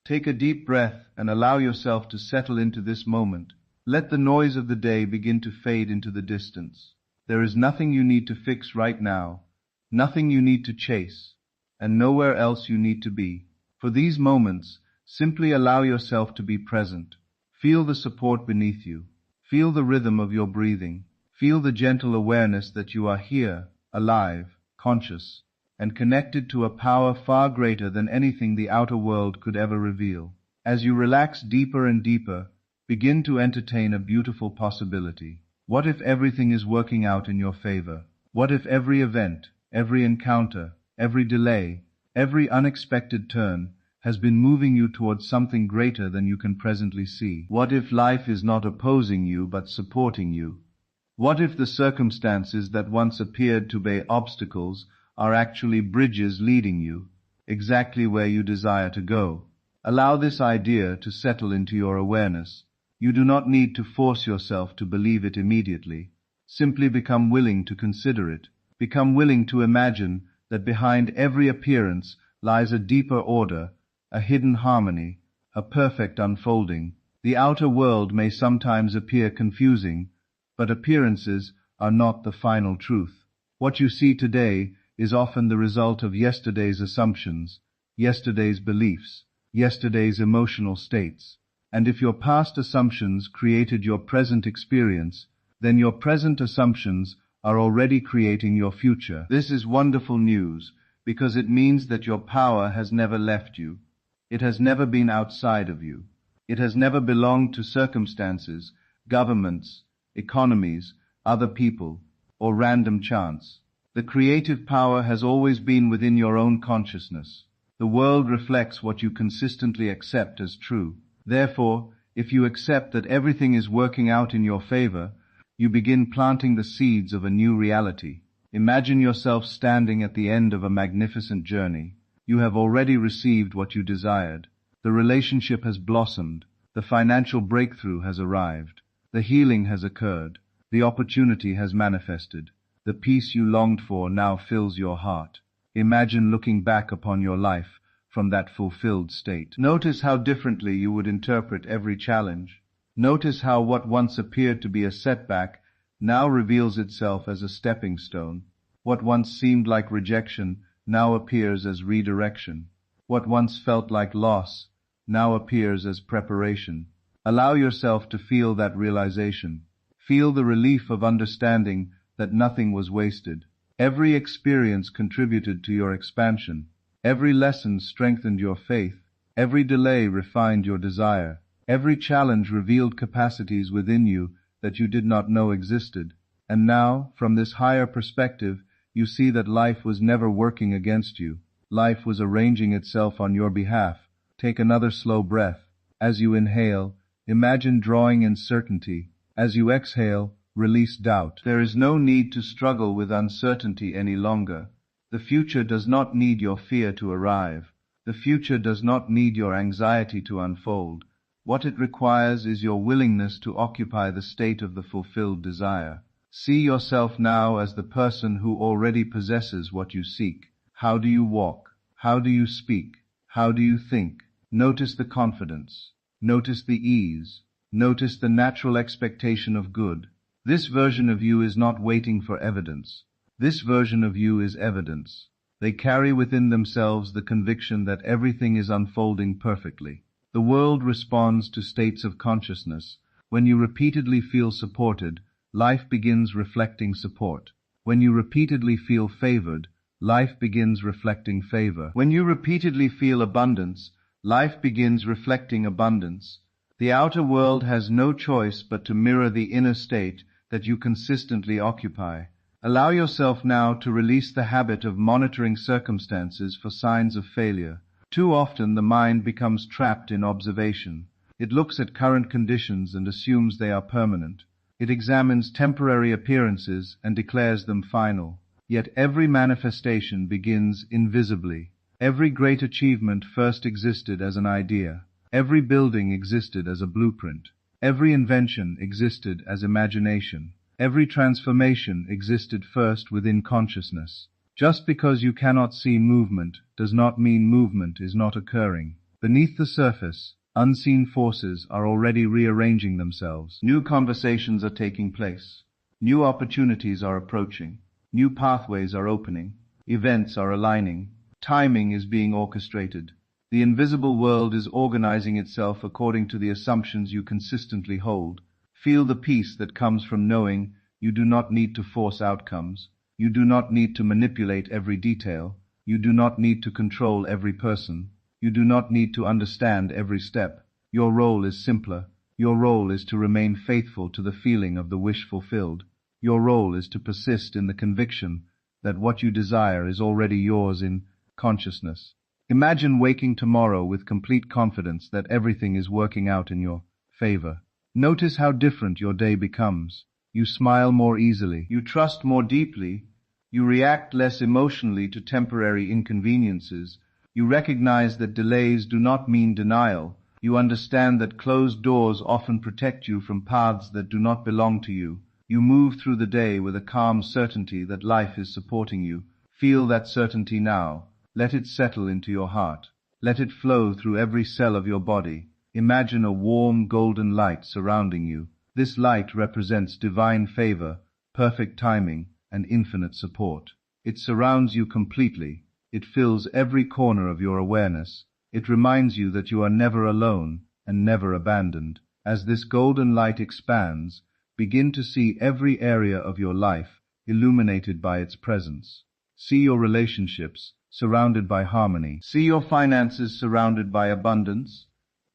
Take a deep breath and allow yourself to settle into this moment. Let the noise of the day begin to fade into the distance. There is nothing you need to fix right now, nothing you need to chase, and nowhere else you need to be. For these moments, simply allow yourself to be present. Feel the support beneath you. Feel the rhythm of your breathing. Feel the gentle awareness that you are here, alive, conscious, and connected to a power far greater than anything the outer world could ever reveal. As you relax deeper and deeper, begin to entertain a beautiful possibility. What if everything is working out in your favor? What if every event, every encounter, every delay, every unexpected turn has been moving you towards something greater than you can presently see? What if life is not opposing you but supporting you? What if the circumstances that once appeared to be obstacles are actually bridges leading you exactly where you desire to go? Allow this idea to settle into your awareness. You do not need to force yourself to believe it immediately. Simply become willing to consider it. Become willing to imagine that behind every appearance lies a deeper order, a hidden harmony, a perfect unfolding. The outer world may sometimes appear confusing, but appearances are not the final truth. What you see today is often the result of yesterday's assumptions, yesterday's beliefs, yesterday's emotional states. And if your past assumptions created your present experience, then your present assumptions are already creating your future. This is wonderful news, because it means that your power has never left you. It has never been outside of you. It has never belonged to circumstances, governments, economies, other people, or random chance. The creative power has always been within your own consciousness. The world reflects what you consistently accept as true. Therefore, if you accept that everything is working out in your favor, you begin planting the seeds of a new reality. Imagine yourself standing at the end of a magnificent journey. You have already received what you desired. The relationship has blossomed. The financial breakthrough has arrived. The healing has occurred. The opportunity has manifested. The peace you longed for now fills your heart. Imagine looking back upon your life from that fulfilled state. Notice how differently you would interpret every challenge. Notice how what once appeared to be a setback now reveals itself as a stepping stone. What once seemed like rejection now appears as redirection. What once felt like loss now appears as preparation. Allow yourself to feel that realization. Feel the relief of understanding that nothing was wasted. Every experience contributed to your expansion. Every lesson strengthened your faith. Every delay refined your desire. Every challenge revealed capacities within you that you did not know existed. And now, from this higher perspective, you see that life was never working against you. Life was arranging itself on your behalf. Take another slow breath. As you inhale, imagine drawing in certainty. As you exhale, release doubt. There is no need to struggle with uncertainty any longer. The future does not need your fear to arrive. The future does not need your anxiety to unfold. What it requires is your willingness to occupy the state of the fulfilled desire. See yourself now as the person who already possesses what you seek. How do you walk? How do you speak? How do you think? Notice the confidence. Notice the ease. Notice the natural expectation of good. This version of you is not waiting for evidence. This version of you is evidence. They carry within themselves the conviction that everything is unfolding perfectly. The world responds to states of consciousness. When you repeatedly feel supported, life begins reflecting support. When you repeatedly feel favored, life begins reflecting favor. When you repeatedly feel abundance, life begins reflecting abundance. The outer world has no choice but to mirror the inner state that you consistently occupy. Allow yourself now to release the habit of monitoring circumstances for signs of failure. Too often the mind becomes trapped in observation. It looks at current conditions and assumes they are permanent. It examines temporary appearances and declares them final. Yet every manifestation begins invisibly. Every great achievement first existed as an idea. Every building existed as a blueprint. Every invention existed as imagination. Every transformation existed first within consciousness. Just because you cannot see movement does not mean movement is not occurring. Beneath the surface, unseen forces are already rearranging themselves. New conversations are taking place. New opportunities are approaching. New pathways are opening. Events are aligning. Timing is being orchestrated. The invisible world is organizing itself according to the assumptions you consistently hold. Feel the peace that comes from knowing you do not need to force outcomes. You do not need to manipulate every detail. You do not need to control every person. You do not need to understand every step. Your role is simpler. Your role is to remain faithful to the feeling of the wish fulfilled. Your role is to persist in the conviction that what you desire is already yours in consciousness. Imagine waking tomorrow with complete confidence that everything is working out in your favor. Notice how different your day becomes. You smile more easily. You trust more deeply. You react less emotionally to temporary inconveniences. You recognize that delays do not mean denial. You understand that closed doors often protect you from paths that do not belong to you. You move through the day with a calm certainty that life is supporting you. Feel that certainty now. Let it settle into your heart. Let it flow through every cell of your body. Imagine a warm golden light surrounding you. This light represents divine favor, perfect timing, and infinite support. It surrounds you completely. It fills every corner of your awareness. It reminds you that you are never alone and never abandoned. As this golden light expands, begin to see every area of your life illuminated by its presence. See your relationships surrounded by harmony. See your finances surrounded by abundance.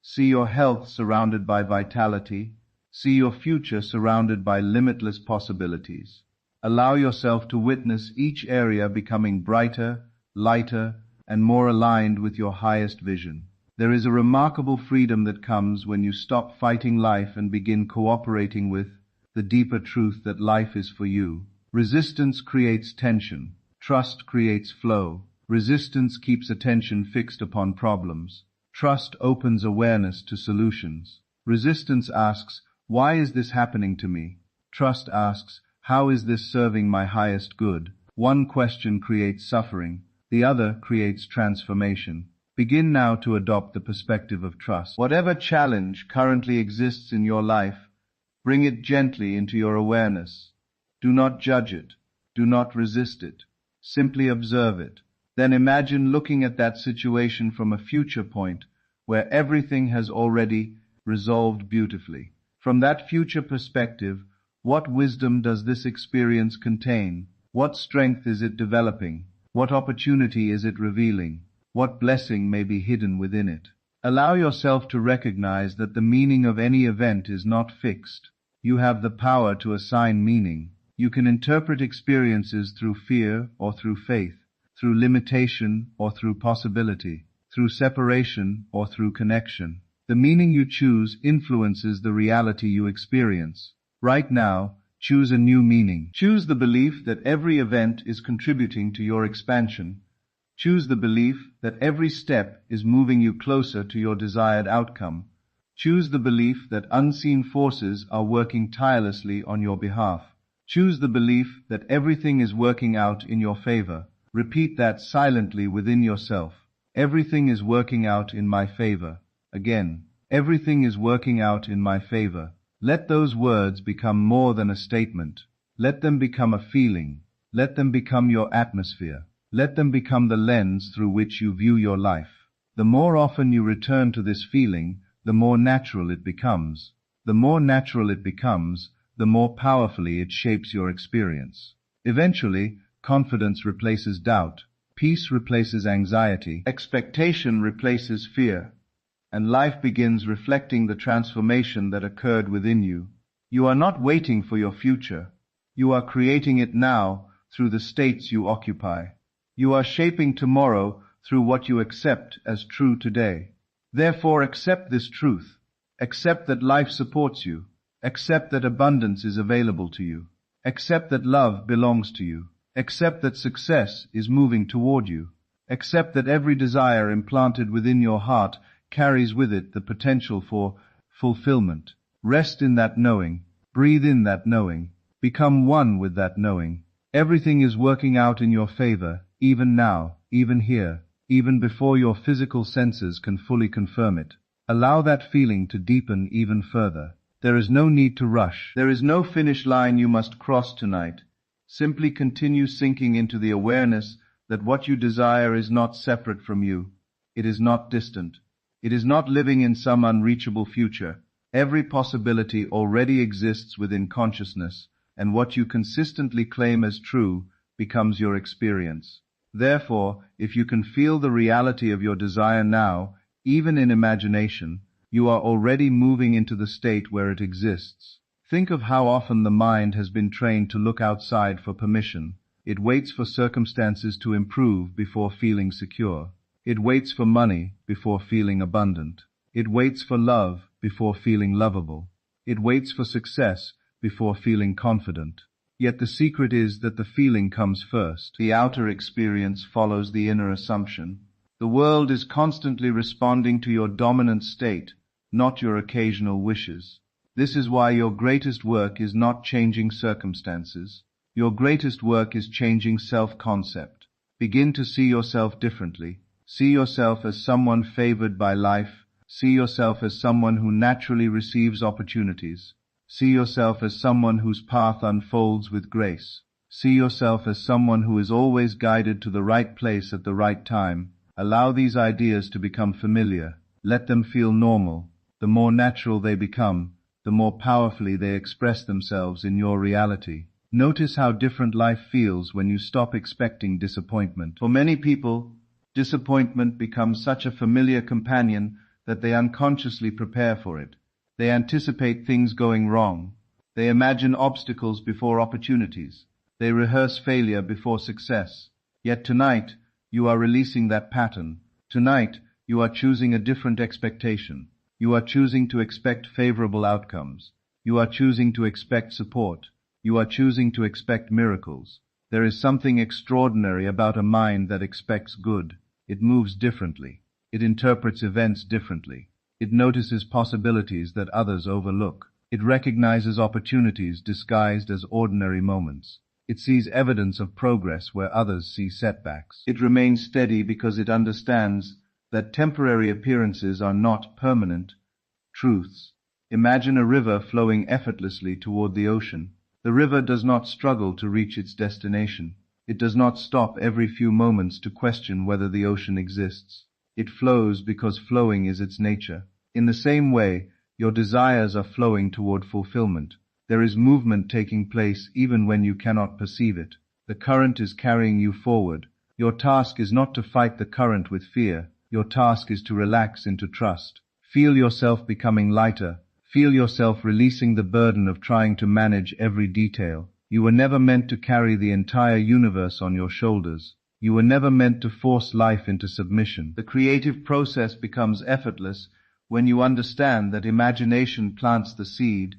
See your health surrounded by vitality. See your future surrounded by limitless possibilities. Allow yourself to witness each area becoming brighter, lighter, and more aligned with your highest vision. There is a remarkable freedom that comes when you stop fighting life and begin cooperating with the deeper truth that life is for you. Resistance creates tension. Trust creates flow. Resistance keeps attention fixed upon problems. Trust opens awareness to solutions. Resistance asks, why is this happening to me? Trust asks, how is this serving my highest good? One question creates suffering. The other creates transformation. Begin now to adopt the perspective of trust. Whatever challenge currently exists in your life, bring it gently into your awareness. Do not judge it. Do not resist it. Simply observe it. Then imagine looking at that situation from a future point where everything has already resolved beautifully. From that future perspective, what wisdom does this experience contain? What strength is it developing? What opportunity is it revealing? What blessing may be hidden within it? Allow yourself to recognize that the meaning of any event is not fixed. You have the power to assign meaning. You can interpret experiences through fear or through faith, through limitation or through possibility, through separation or through connection. The meaning you choose influences the reality you experience. Right now, choose a new meaning. Choose the belief that every event is contributing to your expansion. Choose the belief that every step is moving you closer to your desired outcome. Choose the belief that unseen forces are working tirelessly on your behalf. Choose the belief that everything is working out in your favor. Repeat that silently within yourself. Everything is working out in my favor. Again, everything is working out in my favor. Let those words become more than a statement. Let them become a feeling. Let them become your atmosphere. Let them become the lens through which you view your life. The more often you return to this feeling, the more natural it becomes. The more natural it becomes, the more powerfully it shapes your experience. Eventually, confidence replaces doubt, peace replaces anxiety, expectation replaces fear, and life begins reflecting the transformation that occurred within you. You are not waiting for your future. You are creating it now through the states you occupy. You are shaping tomorrow through what you accept as true today. Therefore, accept this truth. Accept that life supports you. Accept that abundance is available to you. Accept that love belongs to you. Accept that success is moving toward you. Accept that every desire implanted within your heart carries with it the potential for fulfillment. Rest in that knowing. Breathe in that knowing. Become one with that knowing. Everything is working out in your favor, even now, even here. even before your physical senses can fully confirm it. Allow that feeling to deepen even further. There is no need to rush. There is no finish line you must cross tonight. Simply continue sinking into the awareness that what you desire is not separate from you. It is not distant. It is not living in some unreachable future. Every possibility already exists within consciousness, and what you consistently claim as true becomes your experience. Therefore, if you can feel the reality of your desire now, even in imagination, you are already moving into the state where it exists. Think of how often the mind has been trained to look outside for permission. It waits for circumstances to improve before feeling secure. It waits for money before feeling abundant. It waits for love before feeling lovable. It waits for success before feeling confident. Yet the secret is that the feeling comes first. The outer experience follows the inner assumption. The world is constantly responding to your dominant state, not your occasional wishes. This is why your greatest work is not changing circumstances. Your greatest work is changing self-concept. Begin to see yourself differently. See yourself as someone favored by life. See yourself as someone who naturally receives opportunities. See yourself as someone whose path unfolds with grace. See yourself as someone who is always guided to the right place at the right time. Allow these ideas to become familiar. Let them feel normal. The more natural they become, the more powerfully they express themselves in your reality. Notice how different life feels when you stop expecting disappointment. For many people, disappointment becomes such a familiar companion that they unconsciously prepare for it. They anticipate things going wrong. They imagine obstacles before opportunities. They rehearse failure before success. Yet tonight, you are releasing that pattern. Tonight, you are choosing a different expectation. You are choosing to expect favorable outcomes. You are choosing to expect support. You are choosing to expect miracles. There is something extraordinary about a mind that expects good. It moves differently. It interprets events differently. It notices possibilities that others overlook. It recognizes opportunities disguised as ordinary moments. It sees evidence of progress where others see setbacks. It remains steady because it understands that temporary appearances are not permanent truths. Imagine a river flowing effortlessly toward the ocean. The river does not struggle to reach its destination. It does not stop every few moments to question whether the ocean exists. It flows because flowing is its nature. In the same way, your desires are flowing toward fulfillment. There is movement taking place even when you cannot perceive it. The current is carrying you forward. Your task is not to fight the current with fear. Your task is to relax into trust. Feel yourself becoming lighter. Feel yourself releasing the burden of trying to manage every detail. You were never meant to carry the entire universe on your shoulders. You were never meant to force life into submission. The creative process becomes effortless when you understand that imagination plants the seed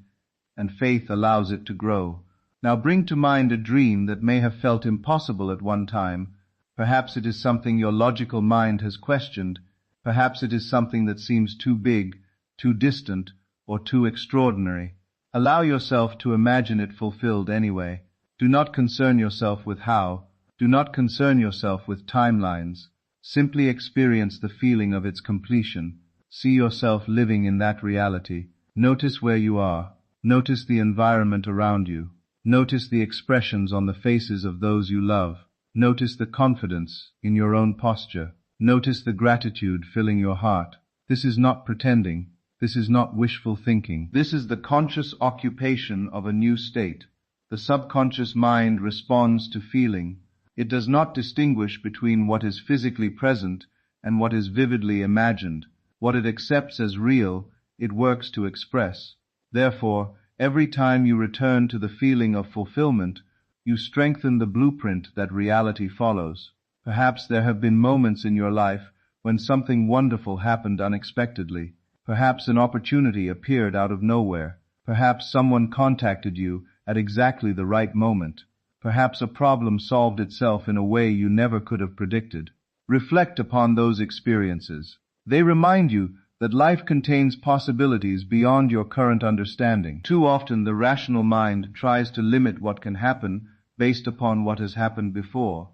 and faith allows it to grow. Now bring to mind a dream that may have felt impossible at one time. Perhaps it is something your logical mind has questioned. Perhaps it is something that seems too big, too distant, or too extraordinary. Allow yourself to imagine it fulfilled anyway. Do not concern yourself with how. Do not concern yourself with timelines. Simply experience the feeling of its completion. See yourself living in that reality. Notice where you are. Notice the environment around you. Notice the expressions on the faces of those you love. Notice the confidence in your own posture. Notice the gratitude filling your heart. This is not pretending. This is not wishful thinking. This is the conscious occupation of a new state. The subconscious mind responds to feeling. It does not distinguish between what is physically present and what is vividly imagined. What it accepts as real, it works to express. Therefore, every time you return to the feeling of fulfillment, you strengthen the blueprint that reality follows. Perhaps there have been moments in your life when something wonderful happened unexpectedly. Perhaps an opportunity appeared out of nowhere. Perhaps someone contacted you at exactly the right moment. Perhaps a problem solved itself in a way you never could have predicted. Reflect upon those experiences. They remind you that life contains possibilities beyond your current understanding. Too often the rational mind tries to limit what can happen based upon what has happened before.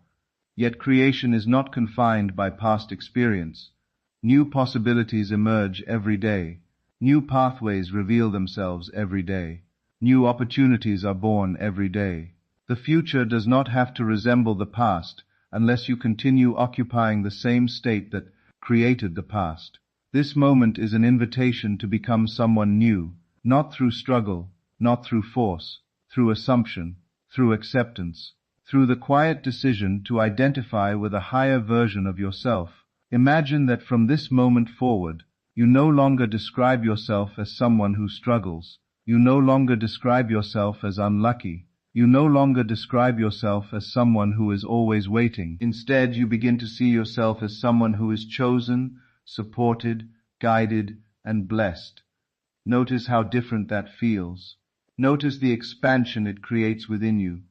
Yet creation is not confined by past experience. New possibilities emerge every day. New pathways reveal themselves every day. New opportunities are born every day. The future does not have to resemble the past unless you continue occupying the same state that created the past. This moment is an invitation to become someone new, not through struggle, not through force, through assumption, through acceptance, through the quiet decision to identify with a higher version of yourself. Imagine that from this moment forward, you no longer describe yourself as someone who struggles. You no longer describe yourself as unlucky. You no longer describe yourself as someone who is always waiting. Instead, you begin to see yourself as someone who is chosen, supported, guided, and blessed. Notice how different that feels. Notice the expansion it creates within you.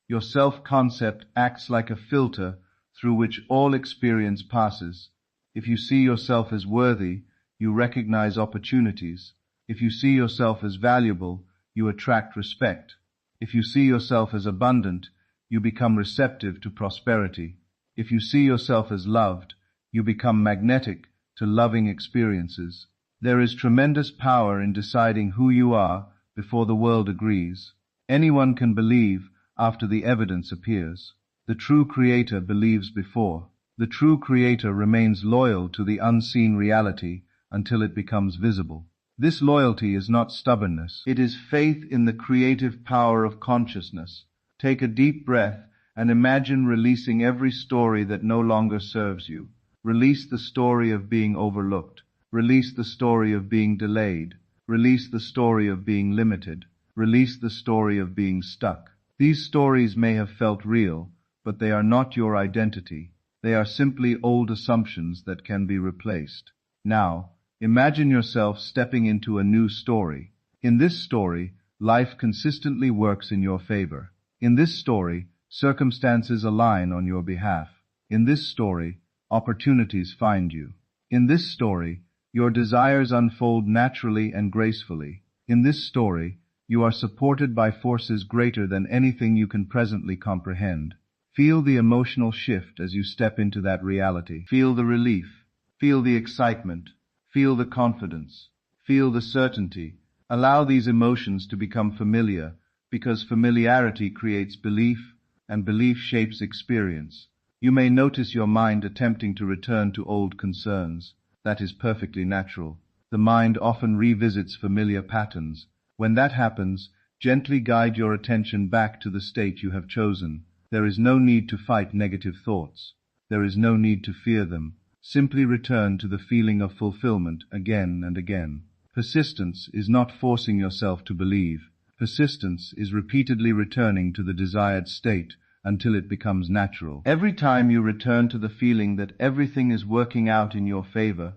Your self-concept acts like a filter through which all experience passes. If you see yourself as worthy, you recognize opportunities. If you see yourself as valuable, you attract respect. If you see yourself as abundant, you become receptive to prosperity. If you see yourself as loved, you become magnetic to loving experiences. There is tremendous power in deciding who you are before the world agrees. Anyone can believe after the evidence appears. The true creator believes before. The true creator remains loyal to the unseen reality until it becomes visible. This loyalty is not stubbornness. It is faith in the creative power of consciousness. Take a deep breath and imagine releasing every story that no longer serves you. Release the story of being overlooked. Release the story of being delayed. Release the story of being limited. Release the story of being stuck. These stories may have felt real, but they are not your identity. They are simply old assumptions that can be replaced. Now, imagine yourself stepping into a new story. In this story, life consistently works in your favor. In this story, circumstances align on your behalf. In this story, opportunities find you. In this story, your desires unfold naturally and gracefully. In this story, you are supported by forces greater than anything you can presently comprehend. Feel the emotional shift as you step into that reality. Feel the relief. Feel the excitement. Feel the confidence. Feel the certainty. Allow these emotions to become familiar, because familiarity creates belief, and belief shapes experience. You may notice your mind attempting to return to old concerns. That is perfectly natural. The mind often revisits familiar patterns. When that happens, gently guide your attention back to the state you have chosen. There is no need to fight negative thoughts. There is no need to fear them. Simply return to the feeling of fulfillment again and again. Persistence is not forcing yourself to believe. Persistence is repeatedly returning to the desired state until it becomes natural. Every time you return to the feeling that everything is working out in your favor,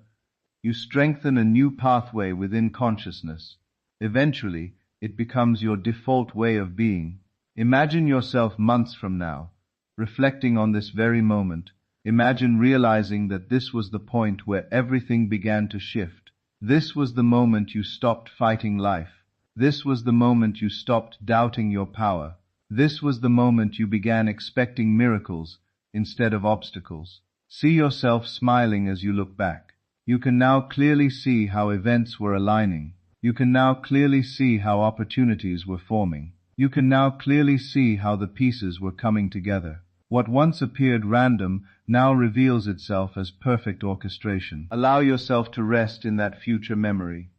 you strengthen a new pathway within consciousness. Eventually, it becomes your default way of being. Imagine yourself months from now, reflecting on this very moment. Imagine realizing that this was the point where everything began to shift. This was the moment you stopped fighting life. This was the moment you stopped doubting your power. This was the moment you began expecting miracles instead of obstacles. See yourself smiling as you look back. You can now clearly see how events were aligning. You can now clearly see how opportunities were forming. You can now clearly see how the pieces were coming together. What once appeared random now reveals itself as perfect orchestration. Allow yourself to rest in that future memory.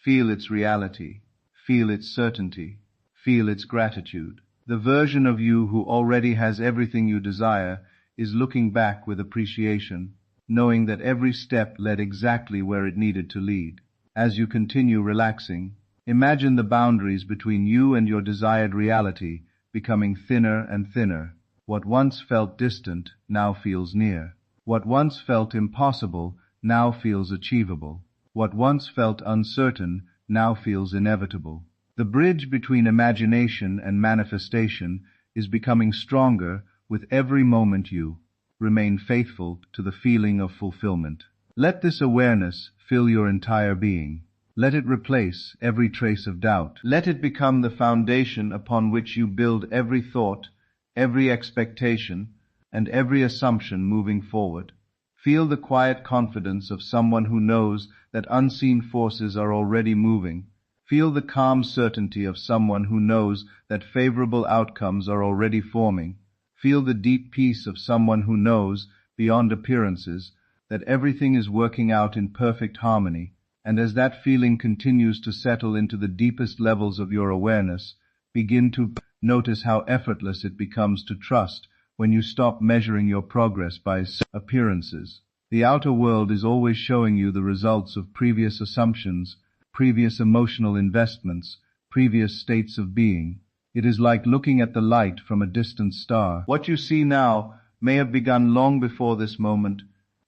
Feel its reality. Feel its certainty. Feel its gratitude. The version of you who already has everything you desire is looking back with appreciation, knowing that every step led exactly where it needed to lead. As you continue relaxing, imagine the boundaries between you and your desired reality becoming thinner and thinner. What once felt distant now feels near. What once felt impossible now feels achievable. What once felt uncertain now feels inevitable. The bridge between imagination and manifestation is becoming stronger with every moment you remain faithful to the feeling of fulfillment. Let this awareness fill your entire being. Let it replace every trace of doubt. Let it become the foundation upon which you build every thought, every expectation, and every assumption moving forward. Feel the quiet confidence of someone who knows that unseen forces are already moving. Feel the calm certainty of someone who knows that favorable outcomes are already forming. Feel the deep peace of someone who knows, beyond appearances, that everything is working out in perfect harmony. And as that feeling continues to settle into the deepest levels of your awareness, begin to notice how effortless it becomes to trust when you stop measuring your progress by appearances. The outer world is always showing you the results of previous assumptions, previous emotional investments, previous states of being. It is like looking at the light from a distant star. What you see now may have begun long before this moment.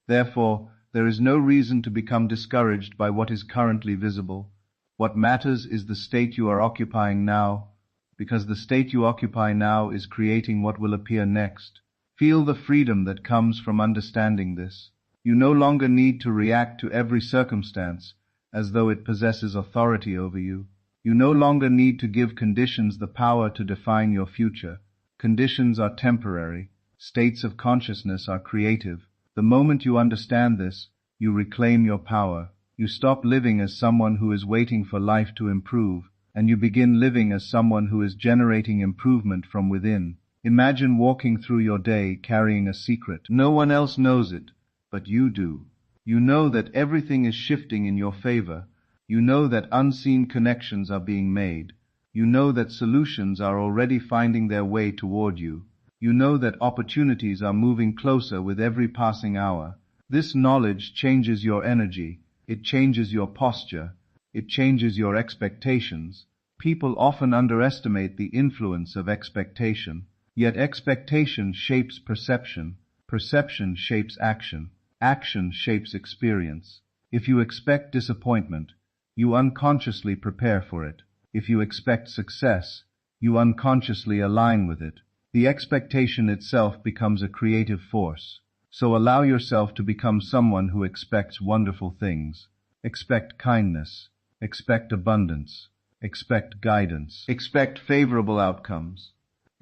Therefore, there is no reason to become discouraged by what is currently visible. What matters is the state you are occupying now, because the state you occupy now is creating what will appear next. Feel the freedom that comes from understanding this. You no longer need to react to every circumstance as though it possesses authority over you. You no longer need to give conditions the power to define your future. Conditions are temporary. States of consciousness are creative. The moment you understand this, you reclaim your power. You stop living as someone who is waiting for life to improve, and you begin living as someone who is generating improvement from within. Imagine walking through your day carrying a secret. No one else knows it, but you do. You know that everything is shifting in your favor. You know that unseen connections are being made. You know that solutions are already finding their way toward you. You know that opportunities are moving closer with every passing hour. This knowledge changes your energy. It changes your posture. It changes your expectations. People often underestimate the influence of expectation. Yet expectation shapes perception. Perception shapes action. Action shapes experience. If you expect disappointment, you unconsciously prepare for it. If you expect success, you unconsciously align with it. The expectation itself becomes a creative force. So allow yourself to become someone who expects wonderful things. Expect kindness. Expect abundance. Expect guidance. Expect favorable outcomes.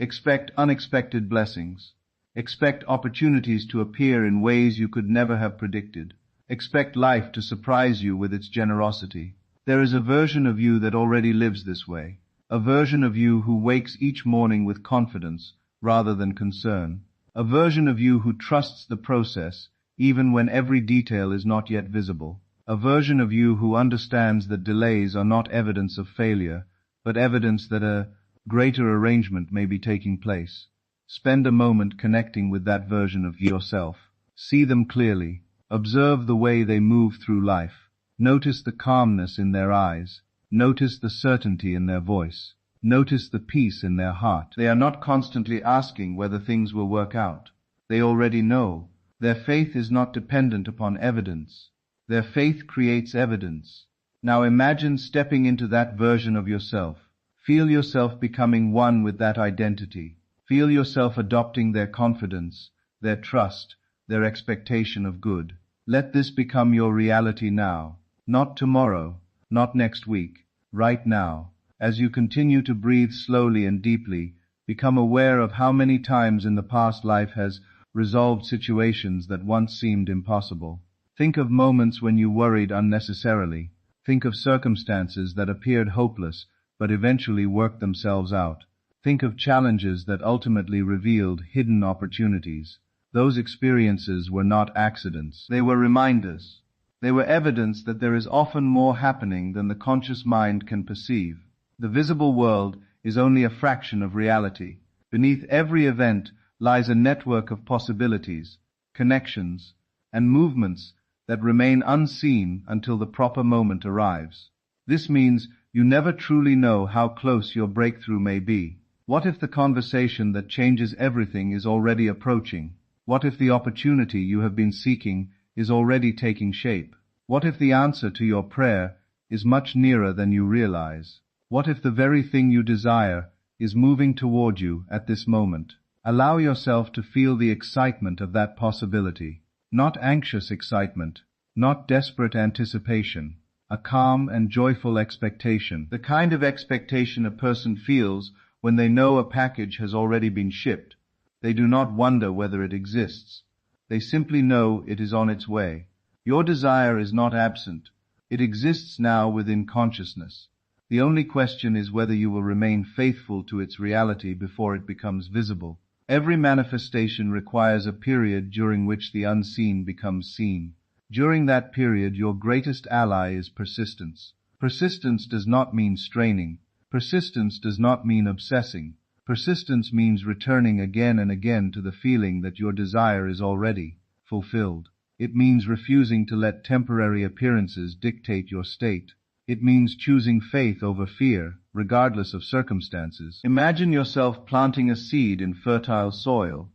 Expect unexpected blessings. Expect opportunities to appear in ways you could never have predicted. Expect life to surprise you with its generosity. There is a version of you that already lives this way. A version of you who wakes each morning with confidence rather than concern. A version of you who trusts the process even when every detail is not yet visible. A version of you who understands that delays are not evidence of failure, but evidence that a greater arrangement may be taking place. Spend a moment connecting with that version of yourself. See them clearly. Observe the way they move through life. Notice the calmness in their eyes. Notice the certainty in their voice. Notice the peace in their heart. They are not constantly asking whether things will work out. They already know. Their faith is not dependent upon evidence. Their faith creates evidence. Now imagine stepping into that version of yourself. Feel yourself becoming one with that identity. Feel yourself adopting their confidence, their trust, their expectation of good. Let this become your reality now. Not tomorrow, not next week, right now. As you continue to breathe slowly and deeply, become aware of how many times in the past life has resolved situations that once seemed impossible. Think of moments when you worried unnecessarily. Think of circumstances that appeared hopeless but eventually worked themselves out. Think of challenges that ultimately revealed hidden opportunities. Those experiences were not accidents. They were reminders. They were evidence that there is often more happening than the conscious mind can perceive. The visible world is only a fraction of reality. Beneath every event lies a network of possibilities, connections, and movements that remain unseen until the proper moment arrives. This means you never truly know how close your breakthrough may be. What if the conversation that changes everything is already approaching? What if the opportunity you have been seeking is already taking shape? What if the answer to your prayer is much nearer than you realize? What if the very thing you desire is moving toward you at this moment? Allow yourself to feel the excitement of that possibility. Not anxious excitement, not desperate anticipation, a calm and joyful expectation. The kind of expectation a person feels when they know a package has already been shipped, They do not wonder whether it exists. They simply know it is on its way. Your desire is not absent. It exists now within consciousness. The only question is whether you will remain faithful to its reality before it becomes visible. Every manifestation requires a period during which the unseen becomes seen. During that period, your greatest ally is persistence. Persistence does not mean straining. Persistence does not mean obsessing. Persistence means returning again and again to the feeling that your desire is already fulfilled. It means refusing to let temporary appearances dictate your state. It means choosing faith over fear, regardless of circumstances. Imagine yourself planting a seed in fertile soil.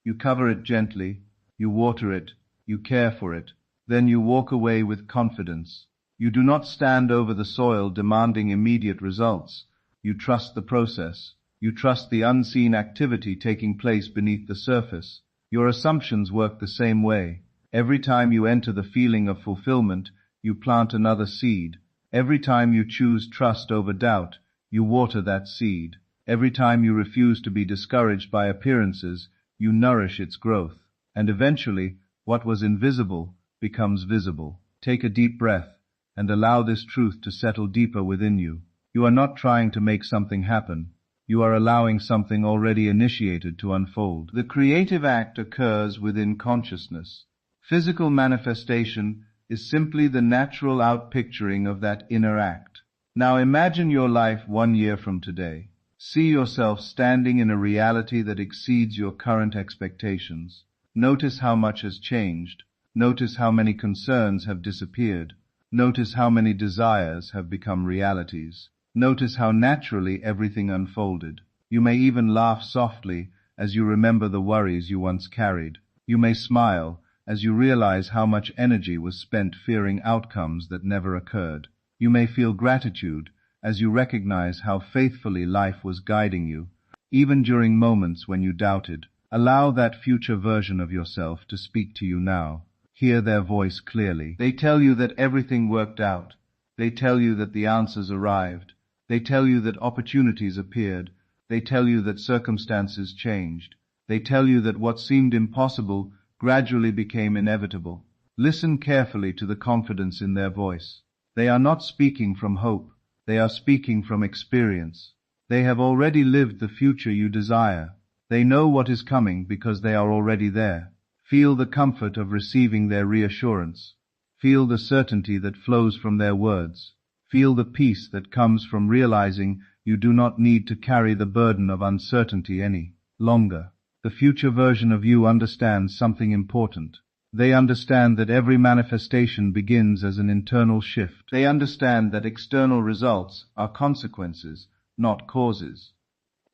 You cover it gently, you water it, you care for it. Then you walk away with confidence. You do not stand over the soil demanding immediate results. You trust the process. You trust the unseen activity taking place beneath the surface. Your assumptions work the same way. Every time you enter the feeling of fulfillment, you plant another seed. Every time you choose trust over doubt, you water that seed. Every time you refuse to be discouraged by appearances, you nourish its growth. And eventually, what was invisible becomes visible. Take a deep breath and allow this truth to settle deeper within you. You are not trying to make something happen. You are allowing something already initiated to unfold. The creative act occurs within consciousness. Physical manifestation is simply the natural outpicturing of that inner act. Now imagine your life 1 year from today. See yourself standing in a reality that exceeds your current expectations. Notice how much has changed. Notice how many concerns have disappeared. Notice how many desires have become realities. Notice how naturally everything unfolded. You may even laugh softly as you remember the worries you once carried. You may smile as you realize how much energy was spent fearing outcomes that never occurred. You may feel gratitude as you recognize how faithfully life was guiding you, even during moments when you doubted. Allow that future version of yourself to speak to you now. Hear their voice clearly. They tell you that everything worked out. They tell you that the answers arrived. They tell you that opportunities appeared. They tell you that circumstances changed. They tell you that what seemed impossible gradually became inevitable. Listen carefully to the confidence in their voice. They are not speaking from hope. They are speaking from experience. They have already lived the future you desire. They know what is coming because they are already there. Feel the comfort of receiving their reassurance. Feel the certainty that flows from their words. Feel the peace that comes from realizing you do not need to carry the burden of uncertainty any longer. The future version of you understands something important. They understand that every manifestation begins as an internal shift. They understand that external results are consequences, not causes.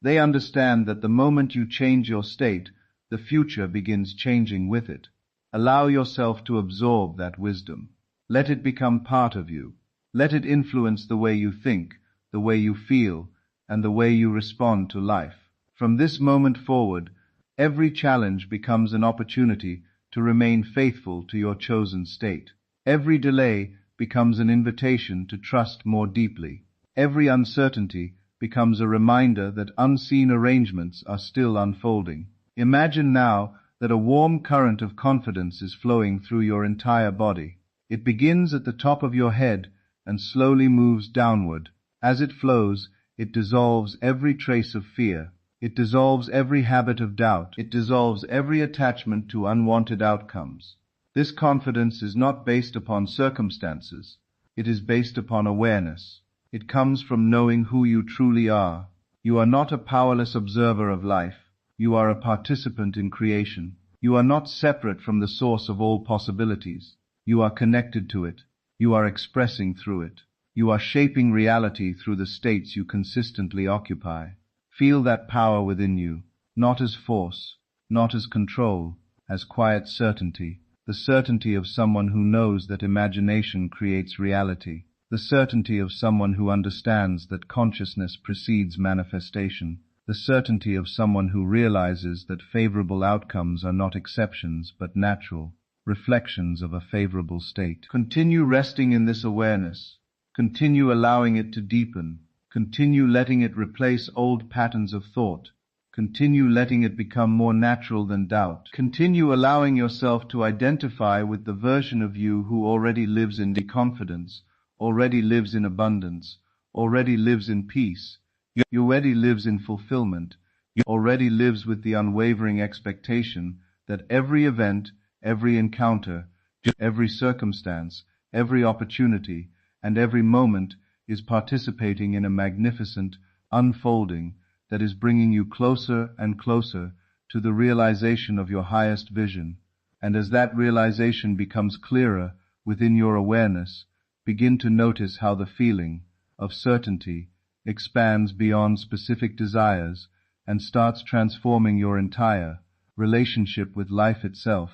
They understand that the moment you change your state, the future begins changing with it. Allow yourself to absorb that wisdom. Let it become part of you. Let it influence the way you think, the way you feel, and the way you respond to life. From this moment forward, every challenge becomes an opportunity to remain faithful to your chosen state. Every delay becomes an invitation to trust more deeply. Every uncertainty becomes a reminder that unseen arrangements are still unfolding. Imagine now that a warm current of confidence is flowing through your entire body. It begins at the top of your head and slowly moves downward. As it flows, it dissolves every trace of fear. It dissolves every habit of doubt. It dissolves every attachment to unwanted outcomes. This confidence is not based upon circumstances. It is based upon awareness. It comes from knowing who you truly are. You are not a powerless observer of life. You are a participant in creation. You are not separate from the source of all possibilities. You are connected to it. You are expressing through it. You are shaping reality through the states you consistently occupy. Feel that power within you, not as force, not as control, as quiet certainty, the certainty of someone who knows that imagination creates reality, the certainty of someone who understands that consciousness precedes manifestation, the certainty of someone who realizes that favorable outcomes are not exceptions but natural reflections of a favorable state. Continue resting in this awareness. Continue allowing it to deepen. Continue letting it replace old patterns of thought. Continue letting it become more natural than doubt. Continue allowing yourself to identify with the version of you who already lives in confidence, already lives in abundance, already lives in peace. You already lives in fulfillment. You already lives with the unwavering expectation that every event, every encounter, every circumstance, every opportunity, and every moment is participating in a magnificent unfolding that is bringing you closer and closer to the realization of your highest vision. And as that realization becomes clearer within your awareness, begin to notice how the feeling of certainty expands beyond specific desires and starts transforming your entire relationship with life itself.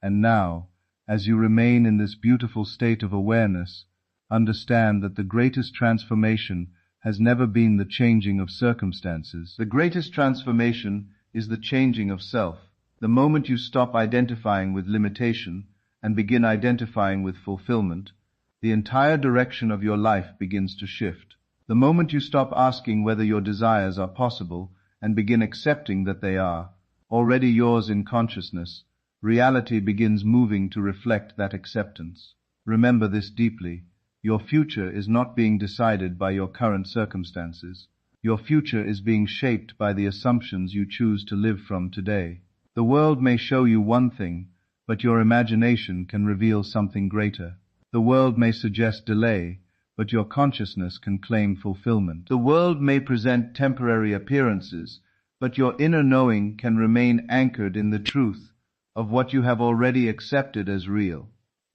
And now, as you remain in this beautiful state of awareness, understand that the greatest transformation has never been the changing of circumstances. The greatest transformation is the changing of self. The moment you stop identifying with limitation and begin identifying with fulfillment, the entire direction of your life begins to shift. The moment you stop asking whether your desires are possible and begin accepting that they are already yours in consciousness, reality begins moving to reflect that acceptance. Remember this deeply. Your future is not being decided by your current circumstances. Your future is being shaped by the assumptions you choose to live from today. The world may show you one thing, but your imagination can reveal something greater. The world may suggest delay, but your consciousness can claim fulfillment. The world may present temporary appearances, but your inner knowing can remain anchored in the truth of what you have already accepted as real.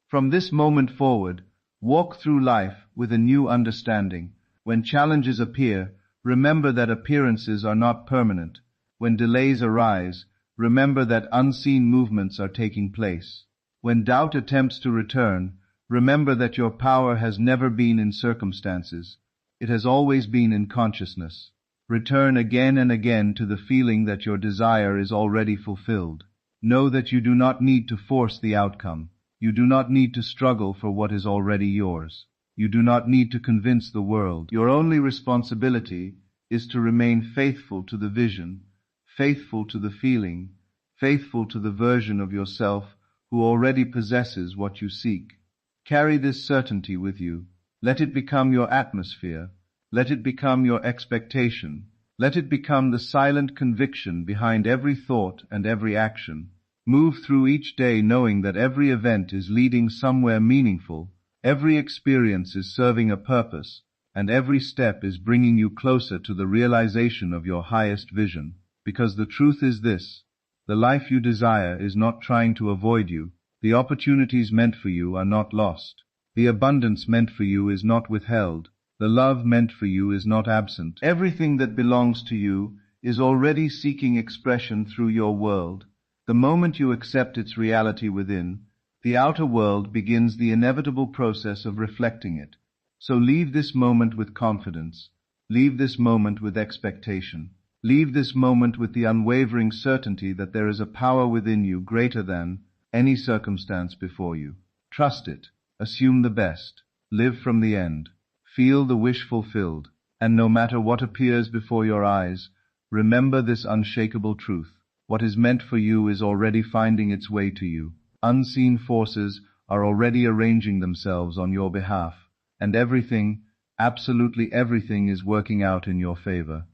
From this moment forward, walk through life with a new understanding. When challenges appear, remember that appearances are not permanent. When delays arise, remember that unseen movements are taking place. When doubt attempts to return, remember that your power has never been in circumstances. It has always been in consciousness. Return again and again to the feeling that your desire is already fulfilled. Know that you do not need to force the outcome. You do not need to struggle for what is already yours. You do not need to convince the world. Your only responsibility is to remain faithful to the vision, faithful to the feeling, faithful to the version of yourself who already possesses what you seek. Carry this certainty with you. Let it become your atmosphere. Let it become your expectation. Let it become the silent conviction behind every thought and every action. Move through each day knowing that every event is leading somewhere meaningful, every experience is serving a purpose, and every step is bringing you closer to the realization of your highest vision. Because the truth is this: the life you desire is not trying to avoid you. The opportunities meant for you are not lost. The abundance meant for you is not withheld. The love meant for you is not absent. Everything that belongs to you is already seeking expression through your world. The moment you accept its reality within, the outer world begins the inevitable process of reflecting it. So leave this moment with confidence. Leave this moment with expectation. Leave this moment with the unwavering certainty that there is a power within you greater than any circumstance before you. Trust it. Assume the best. Live from the end. Feel the wish fulfilled. And no matter what appears before your eyes, remember this unshakable truth. What is meant for you is already finding its way to you. Unseen forces are already arranging themselves on your behalf, and everything, absolutely everything, is working out in your favor.